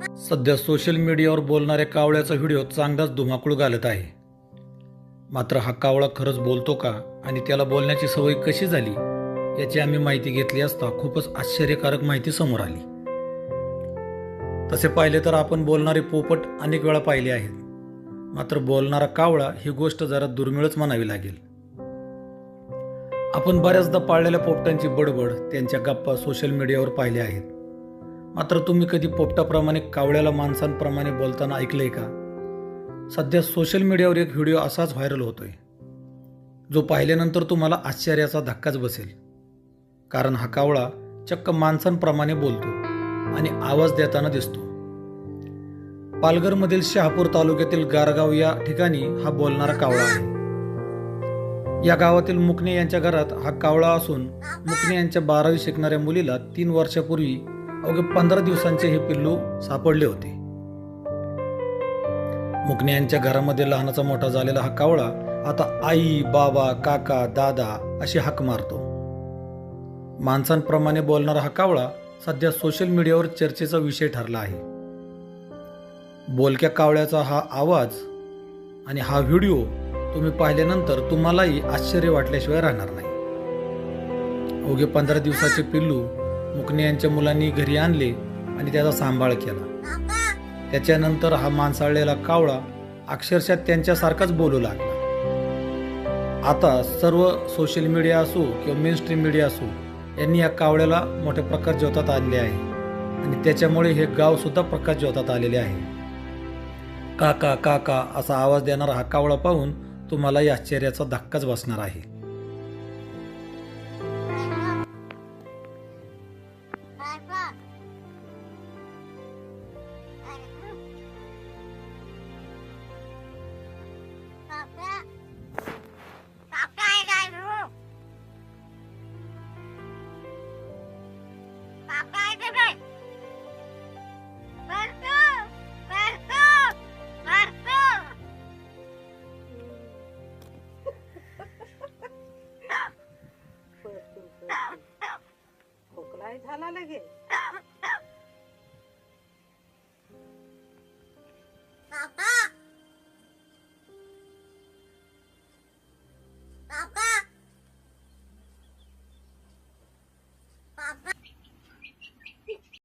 सध्या सोशल मीडियावर बोलणाऱ्या कावळ्याचा व्हिडिओ चांगलाच धुमाकूळ घालत आहे. मात्र हा कावळा खरंच बोलतो का आणि त्याला बोलण्याची सवय कशी झाली याची आम्ही माहिती घेतली असता खूपच आश्चर्यकारक माहिती समोर आली. तसे पाहिले तर आपण बोलणारे पोपट अनेक वेळा पाहिले आहेत, मात्र बोलणारा कावळा ही गोष्ट जरा दुर्मिळच म्हणावी लागेल. आपण बऱ्याचदा पाळलेल्या पोपटांची बडबड, त्यांच्या गप्पा सोशल मीडियावर पाहिल्या आहेत. मात्र तुम्ही कधी पोपटाप्रमाणे कावळ्याला माणसांप्रमाणे बोलताना ऐकलंय का? सध्या सोशल मीडियावर एक व्हिडिओ असाच व्हायरल होतोय, जो पाहिल्यानंतर तुम्हाला आश्चर्याचा धक्काच बसेल. कारण हा कावळा चक्क माणसांप्रमाणे बोलतो आणि आवाज देताना दिसतो. पालघरमधील शहापूर तालुक्यातील गारगाव या ठिकाणी हा बोलणारा कावळा आहे. या गावातील मुकणे यांच्या घरात हा कावळा असून मुकणे यांच्या 12वी शिकणाऱ्या मुलीला 3 वर्षापूर्वी अवघे 15 दिवसांचे हे पिल्लू सापडले होते. मुकणे यांच्या घरामध्ये लहानाचा मोठा झालेला हा कावळा आता आई, बाबा, काका, दादा अशी हाक मारतो. माणसांप्रमाणे बोलणारा हा कावळा सध्या सोशल मीडियावर चर्चेचा विषय ठरला आहे. बोलक्या कावळ्याचा हा आवाज आणि हा व्हिडिओ तुम्ही पाहिल्यानंतर तुम्हालाही आश्चर्य वाटल्याशिवाय राहणार नाही. अवघे 15 दिवसाचे पिल्लू मुकणे यांच्या मुलांनी घरी आणले आणि त्याचा सांभाळ केला. त्याच्यानंतर हा माणसाळलेला कावळा अक्षरशः त्यांच्यासारखाच बोलू लागला. आता सर्व सोशल मीडिया असो किंवा मेन स्ट्रीम मीडिया असो यांनी या कावळ्याला मोठ्या प्रकारे ज्योतात आणले आहे आणि त्याच्यामुळे हे गाव सुद्धा प्रकाश ज्योतात आलेले आहे. काका काका असा आवाज देणारा हा कावळा पाहून तुम्हालाही आश्चर्याचा धक्काच बसणार आहे. खोकला झाला लगे.